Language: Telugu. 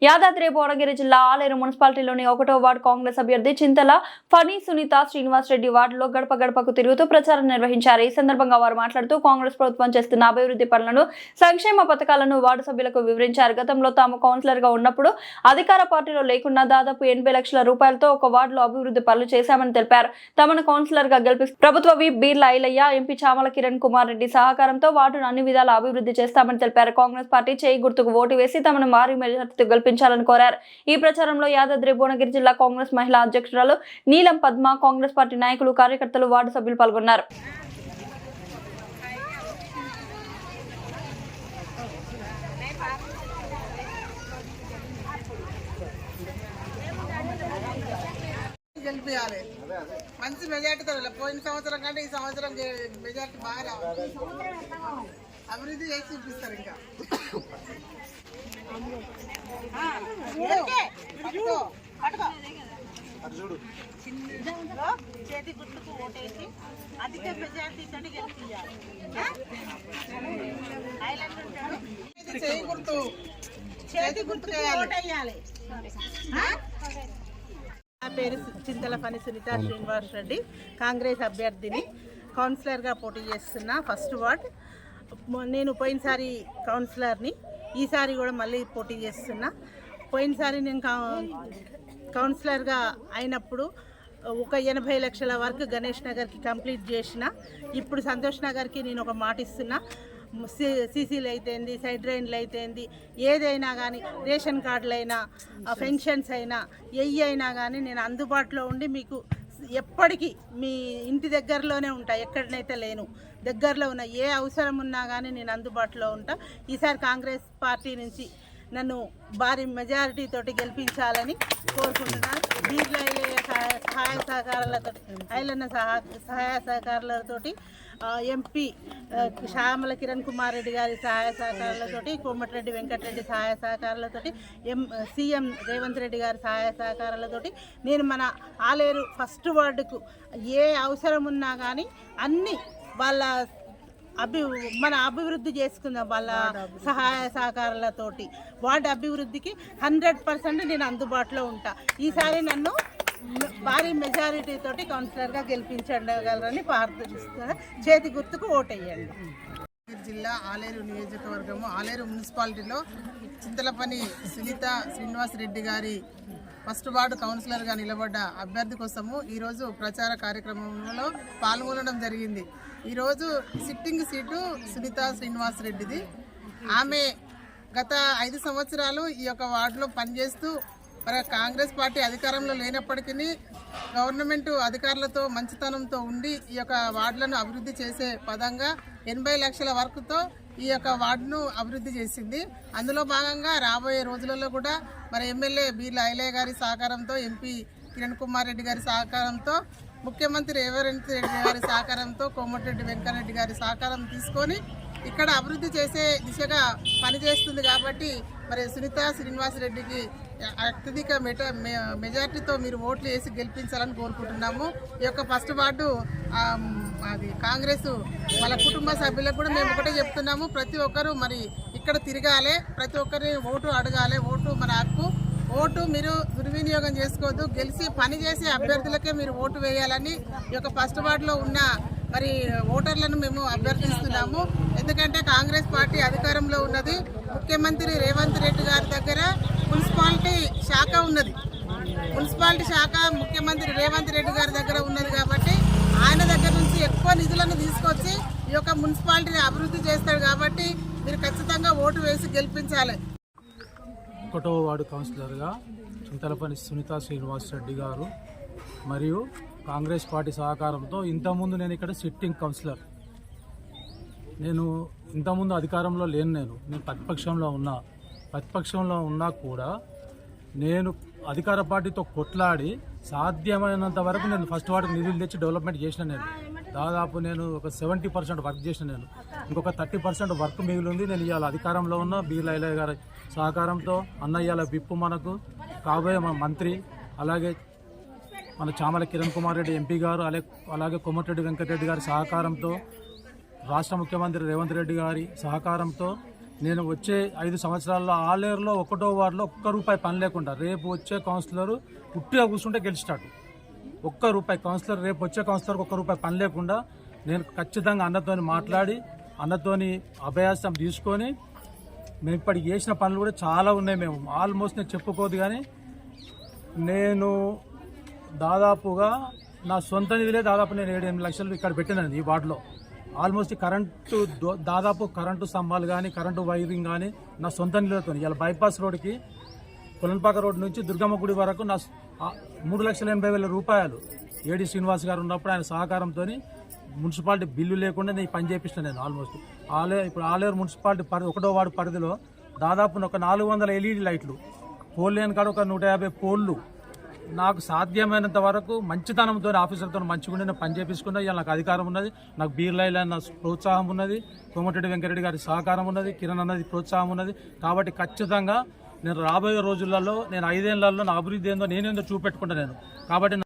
యాదాద్రి భువనగిరి జిల్లా ఆలేరు మున్సిపాలిటీలోని 1వ వార్డు కాంగ్రెస్ అభ్యర్థి చింతల ఫణి సునీత శ్రీనివాస్ రెడ్డి వార్డులో గడప గడపకు తిరుగుతూ ప్రచారం నిర్వహించారు. ఈ సందర్భంగా వారు మాట్లాడుతూ కాంగ్రెస్ ప్రభుత్వం చేస్తున్న అభివృద్ధి పనులను, సంక్షేమ పథకాలను వార్డు సభ్యులకు వివరించారు. గతంలో తాము కౌన్సిలర్ గా ఉన్నప్పుడు అధికార పార్టీలో లేకుండా దాదాపు 80 లక్షల రూపాయలతో ఒక వార్డులో అభివృద్ధి పనులు చేశామని తెలిపారు. తమను కౌన్సిలర్ గా గెలిపిస్తూ ప్రభుత్వ విప్ బీర్ల ఐలయ్య, ఎంపీ చామల కిరణ్ కుమార్ రెడ్డి సహకారంతో వార్డును అన్ని విధాల అభివృద్ధి చేస్తామని తెలిపారు. కాంగ్రెస్ పార్టీ చేయి గుర్తుకు ఓటు వేసి తమను భారీ మెజార్టీతో గెలిపించాలని కోరారు. ఈ ప్రచారంలో యాదాద్రి భువనగిరి జిల్లా కాంగ్రెస్ మహిళా అధ్యక్షురాలు నీలం పద్మ, కాంగ్రెస్ పార్టీ నాయకులు, కార్యకర్తలు, వార్డు సభ్యులు పాల్గొన్నారు. గెలిపియాలి మంచి మెజార్టీతో. పోయిన సంవత్సరం కంటే ఈ సంవత్సరం మెజార్టీ బాగా రావాలి. అభివృద్ధి చేసి చూపిస్తారు. ఇంకా చేతి గుర్తుకు ఓటేసి అధిక మెజార్టీతో గెలిపియాలి. చేతి గుర్తుకు ఓటేయాలి. నా పేరు చింతల ఫణి సునీత శ్రీనివాస్ రెడ్డి, కాంగ్రెస్ అభ్యర్థిని. కౌన్సిలర్గా పోటీ చేస్తున్నా ఫస్ట్ వార్డ్. నేను పోయినసారి కౌన్సిలర్ని, ఈసారి కూడా మళ్ళీ పోటీ చేస్తున్నా. పోయినసారి నేను కౌన్సిలర్గా అయినప్పుడు ఒక 80 లక్షల వరకు గణేష్ నగర్కి కంప్లీట్ చేసిన. ఇప్పుడు సంతోష్ నగర్కి నేను ఒక మాట ఇస్తున్నా. సీసీలు అయితేంది, సైడ్ డ్రైన్లు అయితేంది, ఏదైనా కానీ, రేషన్ కార్డులు అయినా, పెన్షన్స్ అయినా, అయినా కానీ నేను అందుబాటులో ఉండి మీకు ఎప్పటికీ మీ ఇంటి దగ్గరలోనే ఉంటా. ఎక్కడనైతే లేను, దగ్గరలో ఉన్న ఏ అవసరం ఉన్నా కానీ నేను అందుబాటులో ఉంటా. ఈసారి కాంగ్రెస్ పార్టీ నుంచి నన్ను భారీ మెజారిటీతో గెలిపించాలని కోరుకుంటున్నాను. బీర్ల సహాయ సహకారాలతో, ఐలన్న సహాయ సహకారాలతోటి, ఎంపీ శ్యామల కిరణ్ కుమార్ రెడ్డి గారి సహాయ సహకారాలతోటి, కోమటిరెడ్డి వెంకటరెడ్డి సహాయ సహకారాలతోటి, సీఎం రేవంత్ రెడ్డి గారి సహాయ సహకారాలతోటి నేను మన ఆలేరు ఫస్ట్ వార్డుకు ఏ అవసరం ఉన్నా కానీ అన్నీ వాళ్ళ మన అభివృద్ధి చేసుకుందాం. వాళ్ళ సహాయ సహకారాలతోటి వార్డు అభివృద్ధికి 100% నేను అందుబాటులో ఉంటా. ఈసారి నన్ను భారీ మెజారిటీ తోటి కౌన్సిలర్గా గెలిపించగలరని ప్రార్థిస్తున్నాను. చేతి గుర్తుకు ఓటేయండి. జిల్లా ఆలేరు నియోజకవర్గము ఆలేరు మున్సిపాలిటీలో చింతలపని సునీత శ్రీనివాస్ రెడ్డి గారి ఫస్ట్ వార్డు కౌన్సిలర్గా నిలబడ్డ అభ్యర్థి కోసము ఈరోజు ప్రచార కార్యక్రమంలో పాల్గొనడం జరిగింది. ఈరోజు సిట్టింగ్ సీటు సునీత శ్రీనివాస్ రెడ్డిది. ఆమె గత 5 సంవత్సరాలు ఈ యొక్క వార్డులో పనిచేస్తూ మరి కాంగ్రెస్ పార్టీ అధికారంలో లేనప్పటికీ గవర్నమెంట్ అధికారులతో మంచితనంతో ఉండి ఈ యొక్క వార్డులను అభివృద్ధి చేసే పదంగా 80 లక్షల వరకుతో ఈ యొక్క వార్డును అభివృద్ధి చేసింది. అందులో భాగంగా రాబోయే రోజులలో కూడా మరి ఎమ్మెల్యే బీర్ల ఐలయ్య గారి సహకారంతో, ఎంపీ కిరణ్ కుమార్ రెడ్డి గారి సహకారంతో, ముఖ్యమంత్రి రేవంత్ రెడ్డి గారి సహకారంతో, కోమటిరెడ్డి వెంకటరెడ్డి గారి సహకారం తీసుకొని ఇక్కడ అభివృద్ధి చేసే దిశగా పనిచేస్తుంది. కాబట్టి మరి సునీత శ్రీనివాస్ రెడ్డికి అత్యధిక మెజార్టీతో మీరు ఓట్లు వేసి గెలిపించాలని కోరుకుంటున్నాము. ఈ యొక్క ఫస్ట్ వార్డు అది కాంగ్రెస్ వాళ్ళ కుటుంబ సభ్యులకు కూడా మేము ఒకటే చెప్తున్నాము. ప్రతి ఒక్కరూ మరి ఇక్కడ తిరగాలి, ప్రతి ఒక్కరిని ఓటు అడగాలి. ఓటు మన హక్కు. ఓటు మీరు దుర్వినియోగం చేసుకోవద్దు. గెలిచి పనిచేసే అభ్యర్థులకే మీరు ఓటు వేయాలని ఈ యొక్క ఫస్ట్ వార్డులో ఉన్న మరి ఓటర్లను మేము అభ్యర్థిస్తున్నాము. ఎందుకంటే కాంగ్రెస్ పార్టీ అధికారంలో ఉన్నది. ముఖ్యమంత్రి రేవంత్ రెడ్డి గారి దగ్గర మున్సిపాలిటీ శాఖ ఉన్నది. మున్సిపాలిటీ శాఖ ముఖ్యమంత్రి రేవంత్ రెడ్డి గారి దగ్గర ఉన్నది. కాబట్టి ఆయన దగ్గర నుంచి ఎక్కువ నిధులను తీసుకొచ్చి ఈ యొక్క మున్సిపాలిటీని అభివృద్ధి చేస్తాడు. కాబట్టి మీరు ఖచ్చితంగా ఓటు వేసి గెలిపించాలి. 1వ వార్డు కౌన్సిలర్గా చింతలపని సునీత శ్రీనివాస్ రెడ్డి గారు మరియు కాంగ్రెస్ పార్టీ సహకారంతో ఇంతకుముందు నేను ఇక్కడ సిట్టింగ్ కౌన్సిలర్. నేను ఇంతకుముందు అధికారంలో లేను. నేను ప్రతిపక్షంలో ఉన్నా కూడా నేను అధికార పార్టీతో కొట్లాడి సాధ్యమైనంత వరకు నేను ఫస్ట్ వార్డుకి నిధులు తెచ్చి డెవలప్మెంట్ చేసిన. దాదాపు నేను ఒక 70% వర్క్ చేసిన. ఇంకొక 30% వర్క్ మిగిలి ఉంది. నేను ఇవాళ అధికారంలో ఉన్న బీర్ల ఐలయ్య గారి సహకారంతో, అన్నయ్యాల విప్పు మనకు కాబోయే మన మంత్రి, అలాగే మన చామల కిరణ్ కుమార్ రెడ్డి ఎంపీ గారు, అలాగే కోమటిరెడ్డి వెంకటరెడ్డి గారి సహకారంతో, రాష్ట్ర ముఖ్యమంత్రి రేవంత్ రెడ్డి గారి సహకారంతో నేను వచ్చే 5 సంవత్సరాల్లో ఆలేరులో 1వ వార్డులో ఒక్క రూపాయి పని లేకుండా రేపు వచ్చే కౌన్సిలర్ పుట్టిగా కూర్చుంటే గెలిచినట్టు ఒక్క రూపాయి కౌన్సిలర్ రేపు వచ్చే కౌన్సిలర్కి 1 రూపాయి పని లేకుండా నేను ఖచ్చితంగా అన్నతోని మాట్లాడి అన్నతోని అభయాసం తీసుకొని మేము ఇప్పటికి చేసిన పనులు కూడా చాలా ఉన్నాయి. మేము ఆల్మోస్ట్ నేను చెప్పుకోదు కానీ నేను దాదాపుగా నా సొంత నిధులే దాదాపు నేను 7-8 లక్షలు ఇక్కడ పెట్టినాను ఈ వార్డులో. ఆల్మోస్ట్ దాదాపు కరెంటు స్తంభాలు కానీ కరెంటు వైరింగ్ కానీ నా సొంత నిధులతో ఇలా బైపాస్ రోడ్డుకి కొలన్పాక రోడ్ నుంచి దుర్గమ్మ గుడి వరకు నా 3,80,000 రూపాయలు ఏడి శ్రీనివాస్ గారు ఉన్నప్పుడు ఆయన సహకారంతో మున్సిపాలిటీ బిల్లు లేకుండా నేను పని చేపిస్తాను. నేను ఆల్మోస్ట్ ఇప్పుడు ఆలేరు మున్సిపాలిటీ 1వ వార్డు పరిధిలో దాదాపు ఒక 400 LED లైట్లు, పోల్ లేని కాడ ఒక 150 పోళ్ళు నాకు సాధ్యమైనంత వరకు మంచితనంతో ఆఫీసర్తో మంచిగా నేను పని చేపించుకున్నా. ఇలా నాకు అధికారం ఉన్నది, నాకు బీర్లైల నా ప్రోత్సాహం ఉన్నది, కోమటిరెడ్డి వెంకటరెడ్డి గారి సహకారం ఉన్నది, కిరణ్ అన్నది ప్రోత్సాహం ఉన్నది. కాబట్టి ఖచ్చితంగా నేను రాబోయే రోజులలో నేను 5 ఏళ్లలో నా అభివృద్ధి ఏందో నేనేందో చూపెట్టుకుంటా నేను. కాబట్టి